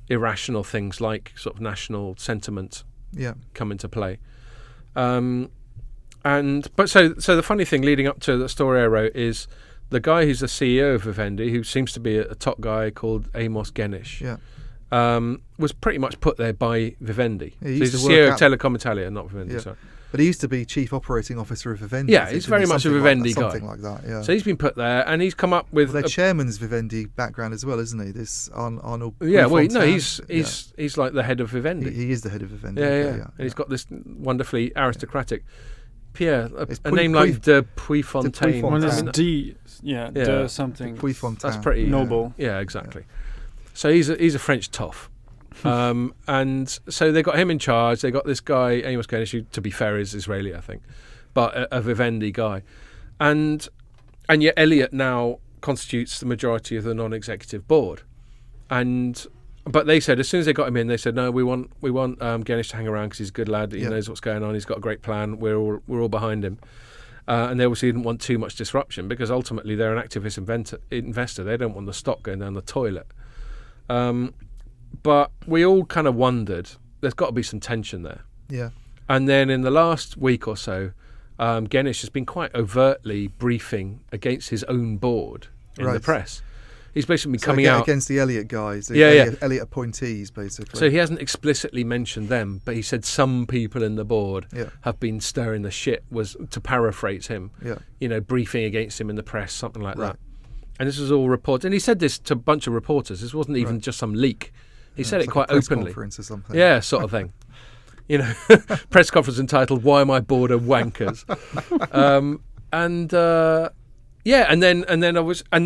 irrational things like sort of national sentiment come into play. So the funny thing leading up to the story I wrote is the guy who's the CEO of Vivendi, who seems to be a top guy called Amos Genish, was pretty much put there by Vivendi. Yeah, so he's the CEO of Telecom Italia, not Vivendi, sorry. But he used to be chief operating officer of Vivendi. Yeah, he's very much a Vivendi guy. Something like that, yeah. So he's been put there, and he's come up with... Their chairman's Vivendi background as well, isn't he? This Arnold... Yeah, well, no, he's like the head of Vivendi. He is the head of Vivendi. Yeah. And he's got this wonderfully aristocratic... Pierre, a name like de Puyfontaine. One is D, de something. Puyfontaine. That's pretty noble. Yeah, exactly. So he's a French toff. And so they got him in charge. They got this guy, Amos Genish, who, to be fair, is Israeli, I think, but a Vivendi guy. And yet Elliott now constitutes the majority of the non-executive board. But they said, as soon as they got him in, they said, no, we want Genish to hang around because he's a good lad. He knows what's going on. He's got a great plan. We're all behind him. And they obviously didn't want too much disruption because ultimately they're an activist investor. They don't want the stock going down the toilet. But we all kind of wondered, there's got to be some tension there. Yeah. And then in the last week or so, Genish has been quite overtly briefing against his own board in the press. He's basically So coming again, out against the Elliott guys, the Elliott appointees, basically. So he hasn't explicitly mentioned them, but he said some people in the board Yeah. have been stirring the shit, was to paraphrase him, Yeah. briefing against him in the press, something like Right. that. And this was all reported. And he said this to a bunch of reporters. This wasn't even just some leak. He said It's it like quite a press openly. conference or something. Yeah, sort of thing. Press conference entitled "Why My Board Are Wankers," and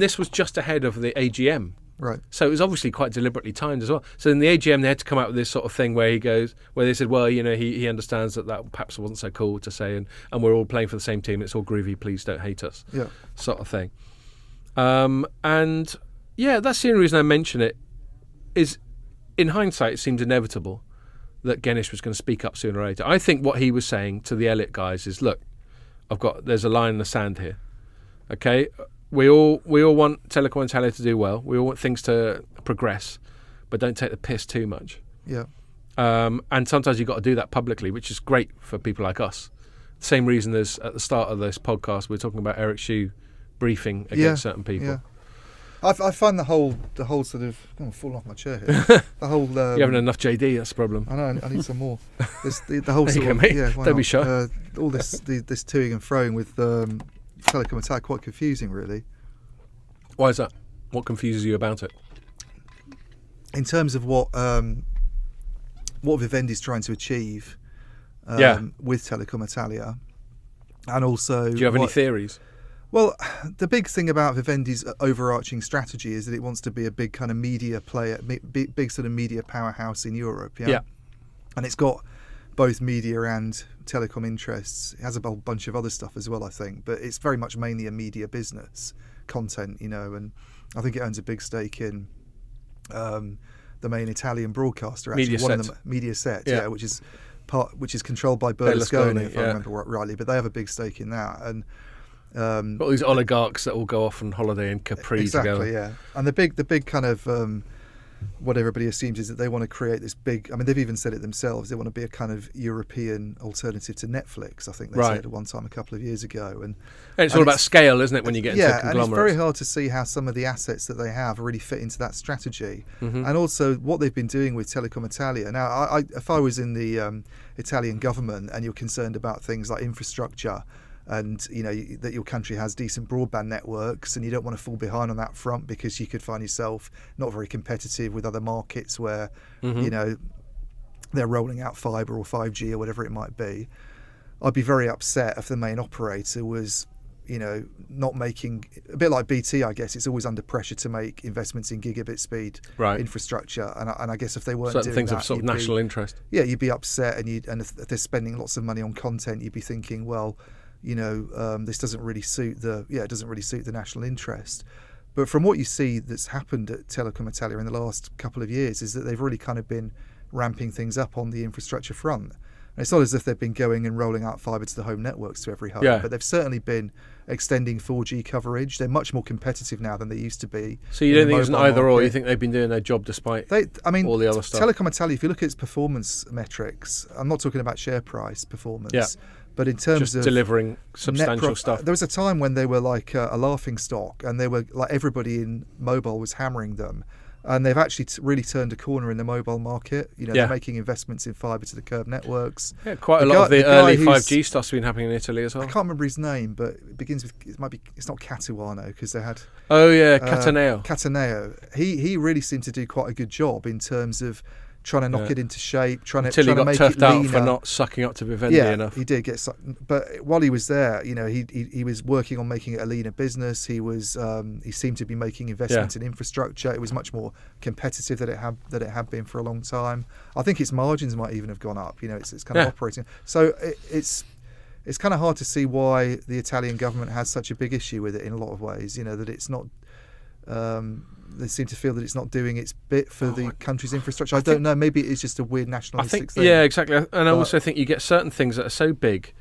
this was just ahead of the AGM. Right. So it was obviously quite deliberately timed as well. So in the AGM, they had to come out with this sort of thing where they said, well, he understands that perhaps wasn't so cool to say, and we're all playing for the same team. It's all groovy. Please don't hate us. Yeah. Sort of thing. That's the only reason I mention it. Is in hindsight, it seemed inevitable that Ganesh was going to speak up sooner or later. I think what he was saying to the Elliott guys is, look, there's a line in the sand here. Okay, we all want Telecom Italia to do well. We all want things to progress, but don't take the piss too much. Yeah. And sometimes you've got to do that publicly, which is great for people like us. Same reason as at the start of this podcast, we're talking about Eric Shue briefing against certain people. Yeah. I find the whole sort of I'm falling off my chair here. The whole you haven't enough JD. That's the problem. I know. I need some more. The whole there sort you go, of mate. why Don't be not? shy. All this toing and froing with Telecom Italia, quite confusing, really. Why is that? What confuses you about it? In terms of what Vivendi's trying to achieve with Telecom Italia, and also, do you have any theories? Well, the big thing about Vivendi's overarching strategy is that it wants to be a big kind of media player, big sort of media powerhouse in Europe. Yeah. And it's got both media and telecom interests. It has a whole bunch of other stuff as well, I think, but it's very much mainly a media business, content, and I think it owns a big stake in the main Italian broadcaster, actually, Mediaset. one of them, Mediaset, which is controlled by Berlusconi, if I remember rightly. But they have a big stake in that, and got all these oligarchs that all go off on holiday in Capri together. Exactly, yeah. And the big kind of what everybody assumes is that they want to create this big. I mean, they've even said it themselves. They want to be a kind of European alternative to Netflix. I think they said at one time a couple of years ago. And it's all about scale, isn't it? When you get into conglomerates. And it's very hard to see how some of the assets that they have really fit into that strategy. Mm-hmm. And also what they've been doing with Telecom Italia. Now, if I was in the Italian government and you're concerned about things like infrastructure, and that your country has decent broadband networks, and you don't want to fall behind on that front because you could find yourself not very competitive with other markets where they're rolling out fibre or 5G or whatever it might be. I'd be very upset if the main operator was not making, a bit like BT, I guess. It's always under pressure to make investments in gigabit speed infrastructure, and I guess if they weren't certain doing things that, of sort of national interest. Yeah, you'd be upset, and if they're spending lots of money on content, you'd be thinking, well, this doesn't really suit the national interest. But from what you see that's happened at Telecom Italia in the last couple of years is that they've really kind of been ramping things up on the infrastructure front. And it's not as if they've been going and rolling out fibre to the home networks to every home, but they've certainly been extending 4G coverage. They're much more competitive now than they used to be. So you don't think it's an either or? You think they've been doing their job despite all the other stuff? Telecom Italia, if you look at its performance metrics, I'm not talking about share price performance, but in terms of delivering substantial stuff. There was a time when they were like a laughing stock, and they were like everybody in mobile was hammering them. And they've actually really turned a corner in the mobile market. They're making investments in fibre to the curb networks. Yeah, quite a lot of the early 5G stuff's been happening in Italy as well. I can't remember his name, but it begins with it's not Catuano, because they had Cataneo. Cataneo. He really seemed to do quite a good job in terms of trying to knock it into shape, trying Until to he got make turfed it out leaner. for not sucking up to Vivendi enough. He did get but while he was there, he was working on making it a leaner business. He seemed to be making investments in infrastructure. It was much more competitive than it had been for a long time. I think its margins might even have gone up. It's kind of operating. So it's kind of hard to see why the Italian government has such a big issue with it in a lot of ways. That it's not. They seem to feel that it's not doing its bit for the country's infrastructure. I don't know. Maybe it's just a weird nationalistic thing. Yeah, exactly. And I also think you get certain things that are so big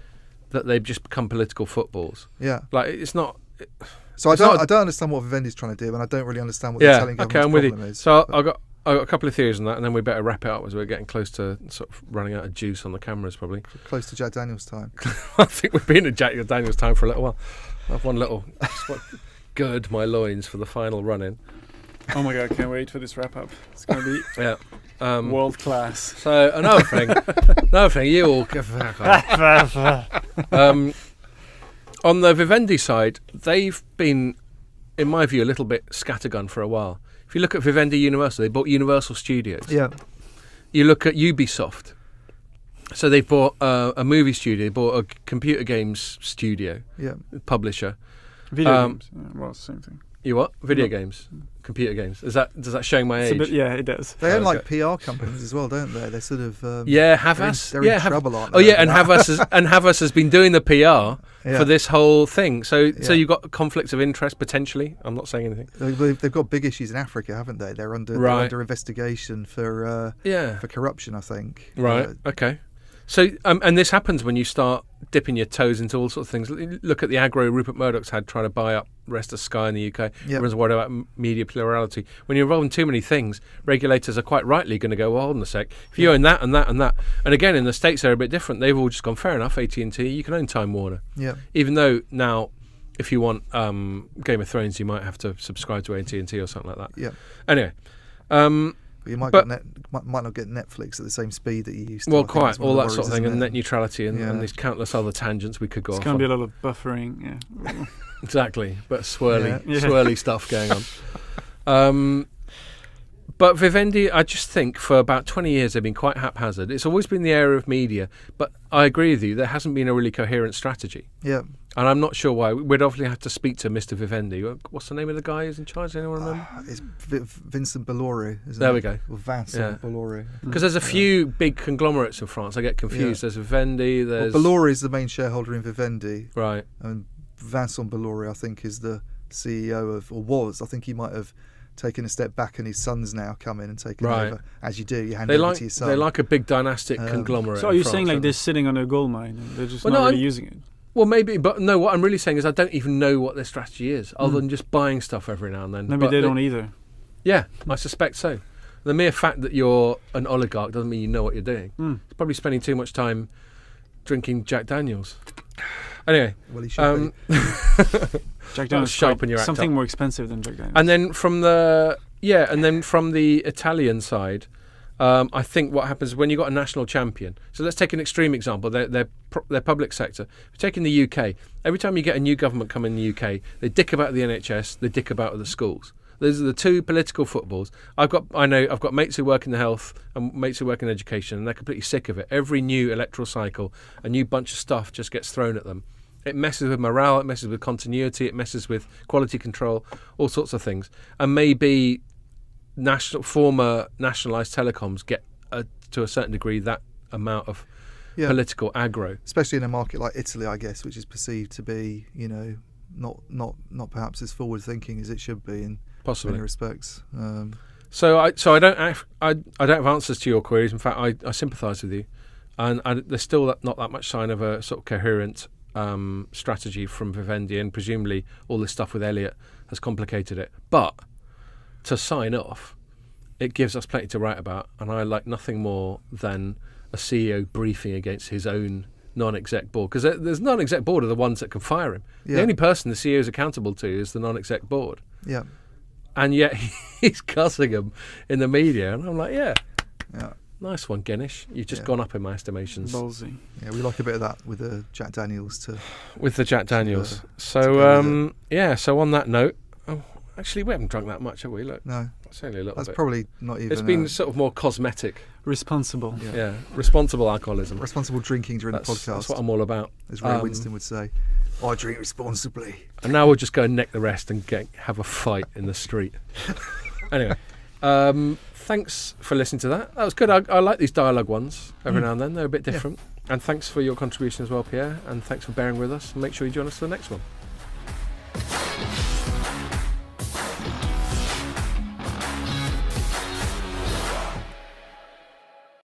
that they've just become political footballs. Yeah. Like, it's not... So I don't understand what Vivendi's trying to do, and I don't really understand what the Italian government's problem is. So I've got a couple of theories on that, and then we better wrap it up as we're getting close to sort of running out of juice on the cameras, probably. Close to Jack Daniels' time. I think we've been at Jack Daniels' time for a little while. I've one little... gird my loins for the final run-in. Oh my god, I can't wait for this wrap up. It's going to be Yeah. world class. So another thing, you all on the Vivendi side, they've been, in my view, a little bit scattergun for a while. If you look at Vivendi Universal, they bought Universal Studios. Yeah. You look at Ubisoft. So they bought a movie studio, they bought a computer games studio, publisher. Video games. Yeah, well, same thing. You what? Video games, computer games. Does that show my age? Yeah, it does. They own like PR companies as well, don't they? They're sort of Havas. They're in trouble, aren't they? Oh yeah, and Havas has been doing the PR for this whole thing. So you've got conflicts of interest potentially. I'm not saying anything. They've got big issues in Africa, haven't they? They're under investigation for corruption, I think. Right. Okay. So, and this happens when you start dipping your toes into all sorts of things. Look at the aggro Rupert Murdoch's had trying to buy up the rest of Sky in the UK. Yep. Everyone's worried about media plurality. When you're involved in too many things, regulators are quite rightly going to go, well, hold on a sec. If you own that and that and that. And again, in the States, they're a bit different. They've all just gone, fair enough, AT&T, you can own Time Warner. Yeah. Even though now, if you want Game of Thrones, you might have to subscribe to AT&T or something like that. Yeah. Anyway. But you might not get Netflix at the same speed that you used to. Well, quite all that sort of thing, and net neutrality, and Yeah. there's countless other tangents we could go off It's going to on. be a lot of buffering. Yeah. Exactly, but swirly, Yeah. swirly stuff going on. But Vivendi, I just think for about 20 years they've been quite haphazard. It's always been the area of media, but I agree with you, there hasn't been a really coherent strategy. Yeah. And I'm not sure why. We'd obviously have to speak to Mr. Vivendi. What's the name of the guy who's in charge? Anyone remember? It's Vincent Bolloré, isn't it? There we go. Or Vincent Bolloré. Because there's a few big conglomerates in France. I get confused. Yeah. There's Vivendi, there's... Well, Bolloré is the main shareholder in Vivendi. Right. And Vincent Bolloré, I think, is the CEO of, or was. I think he might have taken a step back, and his son's now come in and taken over. As you do, you hand over to your son. They like a big dynastic conglomerate. So are you in saying France, like they're sitting on a gold mine and they're just Well, not no, really using it? Well, maybe, but no, what I'm really saying is I don't even know what their strategy is, other than just buying stuff every now and then. Maybe they don't either. Yeah, I suspect so. The mere fact that you're an oligarch doesn't mean you know what you're doing. It's probably spending too much time drinking Jack Daniels. Anyway. Well, he should be. Jack Daniels sharpen your act something up. more expensive than Jack Daniels. And then from the Italian side, I think what happens when you've got a national champion. So let's take an extreme example. They're public sector. If you're taking the UK, every time you get a new government come in the UK, they dick about the NHS, they dick about the schools. Those are the two political footballs. I've got mates who work in the health and mates who work in education, and they're completely sick of it. Every new electoral cycle, a new bunch of stuff just gets thrown at them. It messes with morale, it messes with continuity, it messes with quality control, all sorts of things. And maybe former nationalised telecoms get to a certain degree that amount of political aggro, especially in a market like Italy, I guess, which is perceived to be, not perhaps as forward thinking as it should be in possibly many respects. So I don't have answers to your queries. In fact, I sympathise with you, and there's still not that much sign of a sort of coherent strategy from Vivendi, and presumably all this stuff with Elliott has complicated it. But to sign off, it gives us plenty to write about, and I like nothing more than a CEO briefing against his own non-exec board, because there's non-exec board are the ones that can fire him. Yeah. The only person the CEO is accountable to is the non-exec board. Yeah. And yet he's cussing them in the media, and I'm like, yeah. Nice one, Guinness. You've just gone up in my estimations. Ballsy. Yeah, we like a bit of that with the Jack Daniels with the Jack Daniels. So on that note, actually we haven't drunk that much, have we? Look, no, it's only a little bit. That's probably not even. It's been sort of more cosmetic, responsible. Yeah, responsible alcoholism, responsible drinking during the podcast. That's what I'm all about. As Ray Winston would say, I drink responsibly. And now we'll just go and neck the rest and have a fight in the street. Anyway. Thanks for listening to that. That was good. I like these dialogue ones every now and then. They're a bit different. And thanks for your contribution as well, Pierre. And thanks for bearing with us. Make sure you join us for the next one.